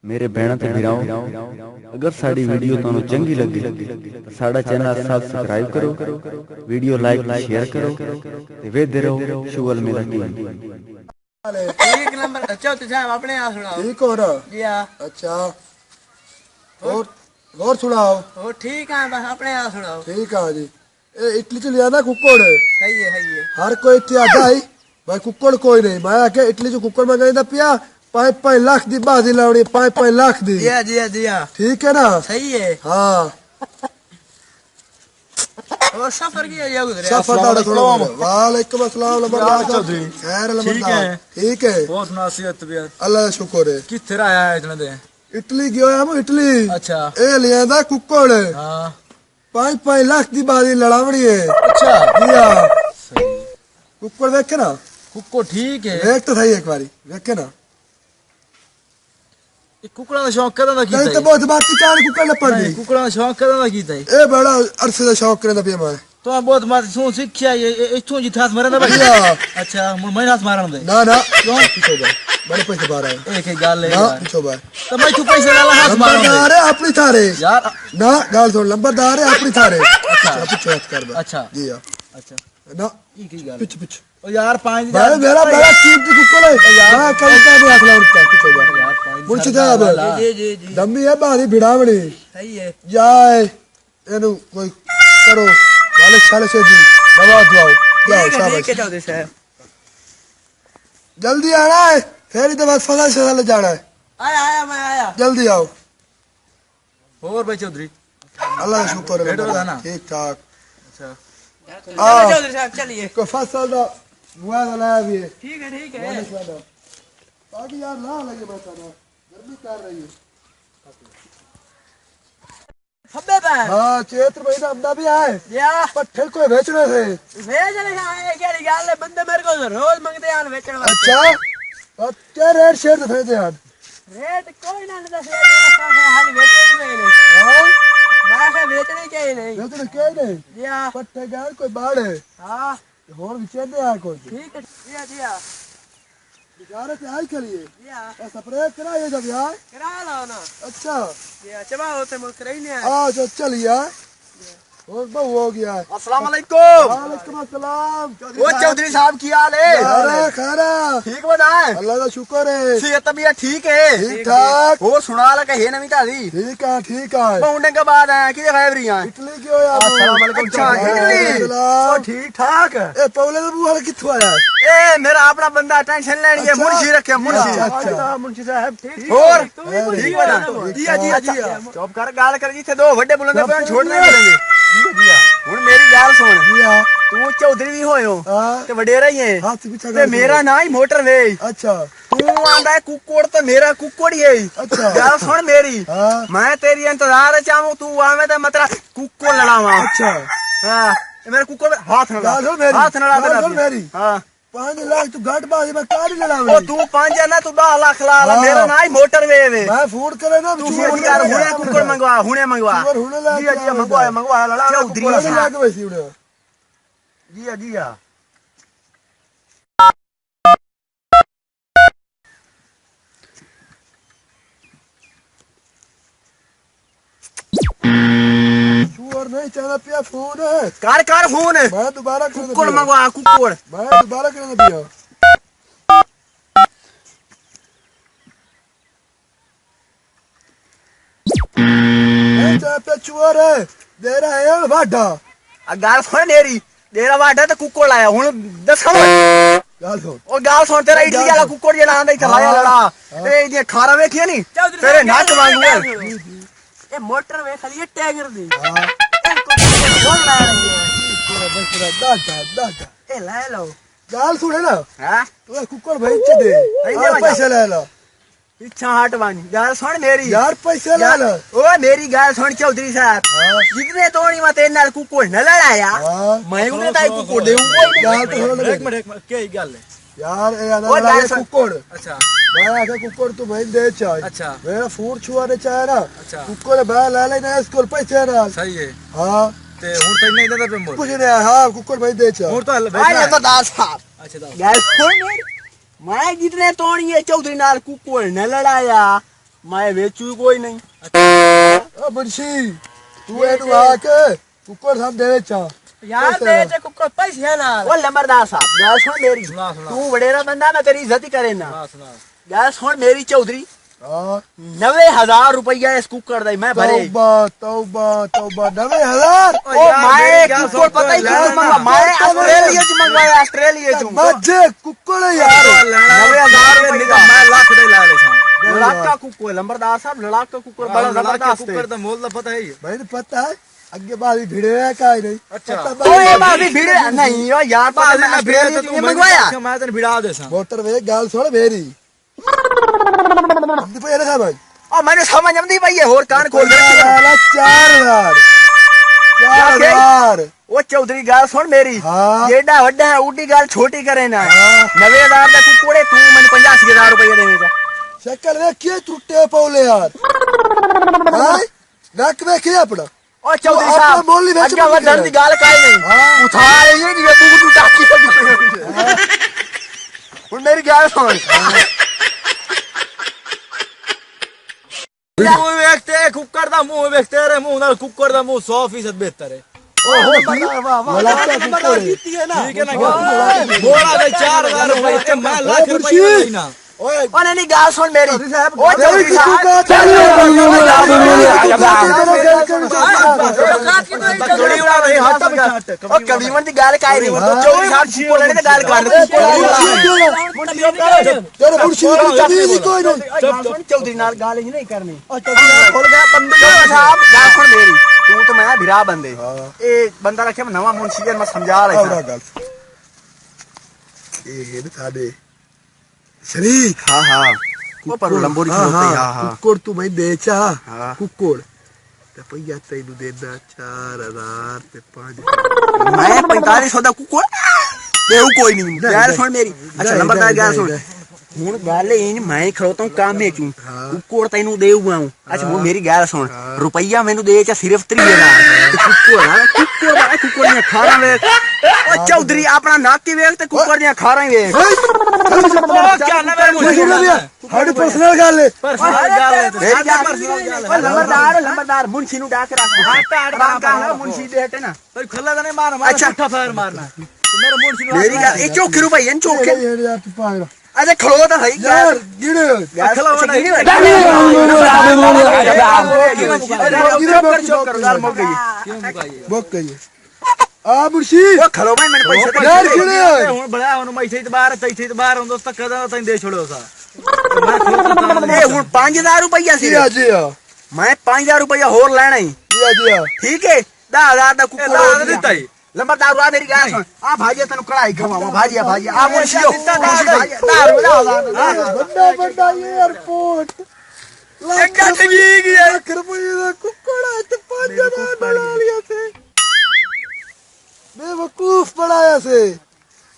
मेरे भैन ते भिराओ, अगर साड़ी वीडियो तुहानू चंगी लगी तो साड़ा चैनल सब्सक्राइब करो, वीडियो लाइक शेयर करो ते वेखदे रहो शुगल मेला टीवी। ठीक नंबर अच्छा तो साहब अपने आप सुनाओ। ठीक हो रहा? जी हाँ। अच्छा और सुनाओ। वो ठीक है बस अपने आप सुनाओ। ठीक है जी। ए इटली च लिया ना कुक्कड़। सही है। हर कोई इतने आता ही भाई कुक्कड़ कोई नहीं। मैं आके इटली च कुक्कड़ में गई पिया 5-5 लाख दी बाजी लाउनी 5-5 लाख दी। जी हाँ। ठीक है ना? सही है। हाँ। और सफर की है गुजरे। सफर वालेकुम अस्सलाम चौधरी। खैर लमदार। ठीक है। बहुत नासियत तबीयत। अल्लाह का शुक्र है। किथे आया है इतने दे? इटली गया हम इटली। अच्छा। ए लिया था कुक्कड़। हां 5-5 लाख दी बाजी लड़ावनी है। अच्छा जी हाँ। कुक्कड़ देख के ना कुक्को ठीक है। देख तो सही एक बारी देख के ना। कुकड़ा का शौक कदा दा कीता नहीं तो बहुत बात की कहानी कुक्कड़ न पड़ दी। कुकड़ा का शौक कदा दा कीता है? ए बड़ा अरसे दा शौक करे दा पिया मैं। तो बहुत बात सुन सीखिया ये इथों जिथे हाथ मारन दा भाई। अच्छा मैं हाथ मारन दे ना ना क्यों पीछे बा बड़े पैसे बाहर आए। एक गाल है ना पीछे बा तो मैं तू पैसे ला हाथ मारन दे लंबरदार है अपनी थारे यार। ना गाल सुन लंबरदार है अपनी थारे। अच्छा पीछे हाथ कर दे। अच्छा जी हां। अच्छा ना ई की गाल पीछे पीछे ओ यार 5000 भाई मेरा बड़ा कीमती कुक्कड़ है। मैं कल का भी हाथ लाउंगा पीछे बा यार 5000 मुंशी साहब जी दम्मी है बारी भिड़ावनी सही है। जाए एनु कोई करो मालिक साले से जी दवा दुआओ जाओ ठीक है शाबाश। चौधरी साहब। जल्दी आना है फिर ही तो बस फसा से जाना है। आया मैं आया। जल्दी आओ। और भाई चौधरी अल्लाह का शुक्र है बैठो था ना? ठीक ठाक। अच्छा हाँ। चौधरी साहब चलिए। को फसल दा बुआ लाया भी है। ठीक है। मालिक वाला बाकी यार ला लगे बैठा ना गर्मी कर रही है। खब्बे पे हाँ चैत्र महीना हमदा भी आए या पट्ठे को बेचने थे। भेजने का है क्या गाल है बंदे मेरे को रोज मांगते हैं बेचने वाले। अच्छा और क्या रेट शेयर थे यार? रेट कोई ना दस हाल बेचने में नहीं। हाँ मैं बेचने के ही नहीं। बेचने के नहीं जी हाँ। पट्ठे का कोई बाढ़ है हाँ और विचेंदे आ कोई ठीक है जी हाँ। बेचारे से आई करिए जी हाँ स्प्रे कराइए जब यार। करा लो ना। अच्छा जी हाँ चबा होते मुझ कर ही नहीं आया। हाँ जो चलिए और बहु हो गया है। अस्सलाम वालेकुम। वालेकुम अस्सलाम। ओ चौधरी साहब की हाल है? खैरा खैरा ठीक बताए? अल्लाह का शुक्र है। सेहत तबीयत ठीक है? ठीक ठाक। वो सुना लगा है नवी ताजी ठीक है ठीक है। बहुने के बाद आया कि खैबरी हैं? इटली क्यों यार? अस्सलाम वालेकुम। अच्छा इटली ओ ठीक ठाक। ए पौले तो बुआ किथों आया? ए मेरा अपना बंदा टेंशन लेनी है। अच्छा। मुंशी रखे मुंशी। अच्छा। मुंशी साहब ठीक और ठीक बता जी चुप कर गाल कर जिथे दो बड़े बुलंदे पे छोड़ने मिलेंगे। हुन मेरी गाल सुन तू चौधरी भी होयो हाँ ते वडेरा ही है हाथ पीछे ते मेरा ना ही मोटर वे। अच्छा तू आंदा है कुक्कोड़ ते मेरा कुक्कोड़ ही है। अच्छा। गाल सुन मेरी हाँ मैं तेरी इंतजार चाहूं तू आवे ते मतलब कुक्कोड़ लड़ावा। अच्छा हां ये मेरा कुक्कोड़ हाथ न गाल सुन मेरी। हाथ न लड़ा गाल सुन मेरी। हां 5 लाख तू घाट बाजी में काड़ी ओ लड़ावे। तू 5 ना तू 10 लाख ला हाँ। मेरा ना ही मोटर वे वे। मैं फोन करे ना तू फोन कर हुणे कुक्कोड़ मंगवा हुणे मंगवा। चूवर हुणे ला जी जी मंगवा लड़ा चौधरी लाके वैसी उड़े। जी चूवर नहीं चला पिया फोन है। कार फोन मैं दोबारा कर कुक्कोड़ मंगवा कुक्कोड़। मैं दोबारा कर दिया। नहीं चला पिया चूवर है दे रहा है वाडा। गाल सुन मेरी तेरा वाडा ते कुक्कोड़ आया हुन दसो गाल सुन ओ गाल सुन तेरा इडली वाला कुक्कोड़ जेड़ा आंदा इथे लाया लड़ा ए ये खारा वेखिए नी तेरे नक वांगू ये मोटर वे खाली टैगर दी। हां फोन ला रही है। पूरा दादा ए ले लो। गाल सुन है ना हां तू कुक्कड़ भाई दे और पैसे ले लो। इच्छा हट वानी गाल सुन मेरी यार पैसे ले लो। ओ मेरी गाल सुन चौधरी साहब हाँ जितने तोड़ी मत तेरे नाल कुक्कोड़ न लड़ाया हाँ मैं उन्हें ताई कुक्कोड़ देऊं कोई गाल तो थोड़ा एक मिनट क्या गल है? यार ए आना ओ लगा गाल सुन। कुक्कड़ अच्छा मैं आके कुक्कड़ तू भाई दे चाहे अच्छा मेरा फूड छुआने चाहे ना अच्छा कुक्कड़ बाहर ला लेना इसको पैसे ना। सही है हाँ ते हुन तो नहीं देता पे मोड़ कुछ नहीं हाँ कुक्कड़ भाई दे चाहे। हुन तो आया तो दास साहब। अच्छा दाओ गाल सुन मेरी मैं जितने तोड़ी है चौधरी नाल कुक्कोड़ न लड़ाया ਮੈਂ ਵੇਚੂ ਕੋਈ ਨਹੀਂ ਓ ਮੁਨਸ਼ੀ ਤੂੰ ਇਹਨੂੰ ਆ ਕੇ ਕੁੱਕੜ ਸਾਹਮ ਦੇ ਵਿੱਚ ਆ ਯਾਰ ਬੇਟੇ ਕੁੱਕੜ ਪੈਸੇ ਨਾਲ ਉਹ ਲੰਬਰਦਾਰ ਸਾਹਿਬ ਗੱਲ ਸੁਣ ਮੇਰੀ ਤੂੰ ਵਡੇਰਾ ਬੰਦਾ ਮੈਂ ਤੇਰੀ ਇੱਜ਼ਤ ਹੀ ਕਰੇ ਨਾ ਗੱਲ ਸੁਣ ਮੇਰੀ ਚੌਧਰੀ ਹਾਂ 90,000 ਰੁਪਇਆ ਇਸ ਕੁੱਕੜ ਦਾ ਮੈਂ ਭਰੇ ਤੌਬਾ 90,000 ਉਹ ਮੈਂ ਕੁੱਕੜ ਪਤਾ ਹੀ ਕਿਉਂ ਮੰਗਾ ਮੈਂ ਆਸਟ੍ਰੇਲੀਆ ਚ ਮੰਗਵਾਇਆ ਆਸਟ੍ਰੇਲੀਆ ਚ ਮੱਝੇ ਕੁੱਕੜ ਯਾਰ 90,000 ਰੁਪਏ ਦਾ ਮੈਂ ਲੱਖ ਦੇ ਲਾ ਲੈ ਸਾਂ ਲੱਖ ਦਾ ਕੁੱਕੜ ਲੰਬਰਦਾਰ ਸਾਹਿਬ ਲੱਖ ਦਾ ਕੁੱਕੜ ਬੜਾ ਜ਼ਬਰਦਸਤ ਹੈ ਦਾ ਮੁੱਲ ਪਤਾ ਹੈ ਮੈਨੂੰ ਪਤਾ ਹੈ ਅੱਗੇ ਬਾਦੀ ਭਿੜੇ ਹੈ ਕਾਈ ਨਹੀਂ ਓਏ ਬਾਦੀ ਭਿੜੇ ਨਹੀਂ ਓ ਯਾਰ ਬਾਦੀ ਮੈਂ ਭਿੜੇ ਤੂੰ ਮੰਗਵਾਇਆ ਮੈਂ ਤੈਨੂੰ ਭਿੜਾ ਦੇ ਸਾਂ ਮੋਟਰ ਵੇ ਗੱਲ ਸੁਣ ਮੇਰੀ ਦੀ ਪਈ ਰਖਾ ਭਾਈ ਓ ਮੈਨੂੰ ਸਮਝ ਆਉਂਦੀ ਪਈ ਹੈ ਹੋਰ ਕਾਨ ਖੋਲ ਦੇ 4,000 ਉਹ ਚੌਧਰੀ ਗੱਲ ਸੁਣ ਮੇਰੀ ਹਾਂ। ਜਿਹੜਾ ਵੱਡਾ ਹੈ ਉਡੀ ਗੱਲ ਛੋਟੀ ਕਰੇ ਨਾ 90,000 ਦਾ ਕੁੱਕੜੇ ਤੂੰ ਮੈਨੂੰ 85,000 ਰੁਪਏ ਦੇਵੇਂਗਾ ਸ਼ਕਲ ਵੇਖੀਏ ਟੁੱਟੇ ਪੌਲੇ ਯਾਰ ਹਾਂ ਨੱਕ ਵੇਖੀਏ ਆਪਣਾ ਉਹ ਚੌਧਰੀ ਆਪਣਾ ਸਾਹਿਬ ਮੁੱਲ ਹੀ ਵਿੱਚ ਅੱਗੇ ਵਧਣ ਦੀ ਗੱਲ ਕਾਈ ਨਹੀਂ ਹਾਂ। ਉਠਾ ਲਈ ਇਹ ਨਹੀਂ ਬੂਗ ਨੂੰ ਟਾਕੀ ਹੁਣ ਮੇਰੀ ਗੱਲ ਸੁਣ ਮੂੰਹ ਵੇਖਤੇ ਕੁੱਕੜ ਦਾ ਮੂੰਹ ਵੇਖ ਤੇਰੇ ਮੂੰਹ ਨਾਲ ਕੁੱਕੜ ਦਾ ਮੂੰਹ 100% ਬਿਹਤਰ ਹੈ ਲੱਗਦਾ ਕੁੱਕੜ ਠੀਕ ਹੈ ਨਾ ਬੋਲਾ ਦੇ 4,000 ਰੁਪਏ ਤੇ ਮੈਂ ਲੱਖ ਰੁਪਏ ਲੈਣਾ ਓਏ ਉਹਨੇ ਨਹੀਂ ਗੱਲ ਸੁਣ ਮੇਰੀ ਉਹ ਤੇਰੀ ਚੌਧਰੀ ਸਾਹਿਬ ਕੜੀ ਉਡਾ ਰਹੀ ਹੱਥ ਬਿਠਾਟ ਉਹ ਕਵੀਵਨ ਦੀ ਗੱਲ ਕਾਈ ਨਹੀਂ ਚੌਧਰੀ ਸਾਹਿਬ ਕੁੱਕੜ ਲੈਣੇ ਤੇ ਗੱਲ ਕਰ ਤੇਰੇ ਮੁਰਸ਼ੀ ਦੀ ਕੋਈ ਨਹੀਂ ਚੌਧਰੀ ਨਾਲ ਗੱਲ ਹੀ ਨਹੀਂ ਕਰਨੀ ਖੁੱਲ ਗਿਆ ਬੰਦੇ ਸਾਹਿਬ ਗੱਲ ਸੁਣ ਮੇਰੀ ਤੂੰ ਤੇ ਮੈਂ ਭਰਾ ਬੰਦੇ ਇਹ ਬੰਦਾ ਰੱਖਿਆ ਮੈਂ ਨਵਾਂ ਮੁਨਸ਼ੀ ਮੈਂ ਸਮਝਾ ਰਿਹਾ ਗੱਲ ਇਹ ਸਾਡੇ ਸ਼ਰੀਕ ਹਾਂ ਹਾਂ ਉਹ ਪਰ ਲੰਬੋਰੀ ਖੋਤੇ ਹਾਂ ਕੁੱਕੜ ਤੂੰ ਮੈਂ ਦੇਚਾ ਹਾਂ। ਕੁੱਕੜ ਤੇ ਪਈਆ ਤੈਨੂੰ ਦੇਦਾ 4,000 ਤੇ 5 ਮੈਂ 4500 ਦਾ ਕੁੱਕੜ ਦੇਉ ਕੋਈ ਨਹੀਂ ਗੱਲ ਸੁਣ ਮੇਰੀ ਅੱਛਾ ਨੰਬਰਦਾਰ ਗੱਲ ਸੁਣ ਹੁਣ ਗੱਲ ਇਹ ਮੈਂ ਖੜੋਤਾ ਕਾਮੇ ਚੂੰ ਕੁੱਕੜ ਤੈਨੂੰ ਦੇਊਗਾ ਅੱਛਾ ਹੁਣ ਮੇਰੀ ਗੱਲ ਸੁਣ ਰੁਪਈਆ ਮੈਨੂੰ ਦੇ ਚਾ ਸਿਰਫ 30,000 ਤੇ ਕੁੱਕੜ ਦੀਆਂ ਖਾਰਾਂ ਵੇਖ ਉਹ ਚੌਧਰੀ ਆਪਣਾ ਨੱਕ ਹੀ ਵੇਖ ਤੇ ਕੁੱਕੜ ਦੀਆਂ ਖਾਰਾਂ ਹੀ ਵੇਖ ਕਿਆ ਨਾ ਮੇਰੇ ਸਾਡੀ ਪਰਸਨਲ ਗੱਲ ਹੈ ਮੇਰੀ ਗੱਲ ਲੰਬਰਦਾਰ ਮੁਨਸ਼ੀ ਨੂੰ ਡਾਕ ਰੱਖ ਮੁਨਸ਼ੀ ਦੇ ਹਟੇ ਨਾ ਤੂੰ ਖੱਲਾ ਤਾਂ ਨਹੀਂ ਮਾਰਨਾ ਅੱਛਾ। ਪੁੱਠਾ ਫਾਇਰ ਮਾਰਨਾ ਮੇਰੇ ਮੁੰਡੇ ਨੂੰ ਮੇਰੀ ਗੱਲ ਇਹ ਚੋਖੇ ਨੂੰ ਭਾਈ ਇਹ ਚੋਖੇ ਯਾਰ ਤੂੰ ਪਾਗਲ ਅਜੇ ਖਲੋ ਤਾਂ ਸਹੀ ਯਾਰ ਗਿਣੇ ਬੁੱਕ ਗਈ ਆ ਮੁਰਸ਼ੀ ਉਹ ਖਲੋ ਭਾਈ ਮੈਨੂੰ ਪੈਸੇ ਯਾਰ ਗਿਣੇ ਹੁਣ ਬੜਾ ਹੁਣ ਮੈਂ ਇੱਥੇ ਤੇ ਬਾਹਰ ਹੁੰਦਾ ਉਸ ਤੱਕ ਕਦਾ ਤੈਨੂੰ ਦੇ ਛੋੜਿਓ ਸਾ ਇਹ ਹੁਣ 5,000 ਰੁਪਇਆ ਸੀ ਜੀ ਆ ਜੀ ਆ ਮੈਂ 5,000 ਰੁਪਇਆ ਹੋਰ ਲੈਣਾ ਹੀ ਜੀ ਆ ਠੀਕ ਹੈ 10,000 ਦਾ ਕੁੱਕੜ ਲਾ ਦਿੱਤਾ ਹੀ ਲੰਬਰਦਾਰ ਆ ਮੇਰੀ ਗੱਲ ਸੁਣ ਆ ਭਾਜੀ ਤੈਨੂੰ ਕੜਾਈ ਖਵਾਵਾਂ ਭਾਜੀ ਆ ਮੁਨਸ਼ੀ ਵੱਡਾ 에어ਪੋਰਟ ਲੱਗਾ ਠੀਕ ਹੈ ਲੱਖ ਰੁਪਏ ਦਾ ਕੁੱਕੜਾ ਤੇ 5,000 ਬਣਾ ਲਿਆ ਸੇ ਬੇਵਕੂਫ ਬਣਾਇਆ ਸੇ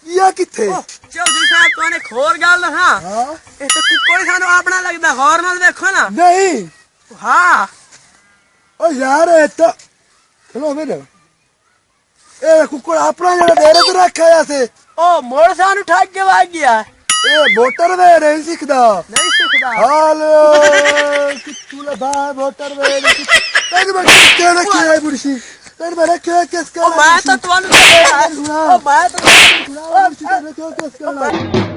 ਇਹ ਕਿੱਥੇ ਚੌਧਰੀ ਸਾਹਿਬ ਕੋਨੇ ਖੋਰ ਗੱਲ ਹਾਂ ਹਾਂ ਇਹ ਤੇ ਕੁੱਕੜ ਸਾਨੂੰ ਆਪਣਾ ਲੱਗਦਾ ਹੋਰ ਨਾਲ ਦੇਖੋ ਨਾ ਨਹੀਂ ਹਾਂ ਓ ਯਾਰ ਇਹ ਤਾਂ ਚਲੋ ਮੇਰੇ ਇਹ ਕੁੱਕੜ ਆਪਣਾ ਜਿਹੜਾ ਡੇਰੇ ਤੇ ਰੱਖਿਆ ਸੇ ਉਹ ਮੋੜ ਸਾਨੂੰ ਠੱਗ ਕੇ ਵਗ ਗਿਆ ਇਹ ਮੋਟਰ ਵੇ ਨਹੀਂ ਸਿੱਖਦਾ ਨਹੀਂ ਸਿੱਖਦਾ ਹਾਲੋ ਕਿੱਥੋਂ ਲਗਾ ਮੋਟਰ ਵੇ ਤੈਨੂੰ ਮੈਂ ਕਿਹਾ ਰੱਖਿਆ ਮੁਰਸ਼ੀ ਤੈਨੂੰ ਮੈਂ ਰੱਖਿਆ ਕਿਸ ਉਹ ਮੈਂ ਤਾਂ ਤੁਹਾਨੂੰ ਉਹ ਮੈਂ ਤਾਂ ਕਿਸ ਕਰਨਾ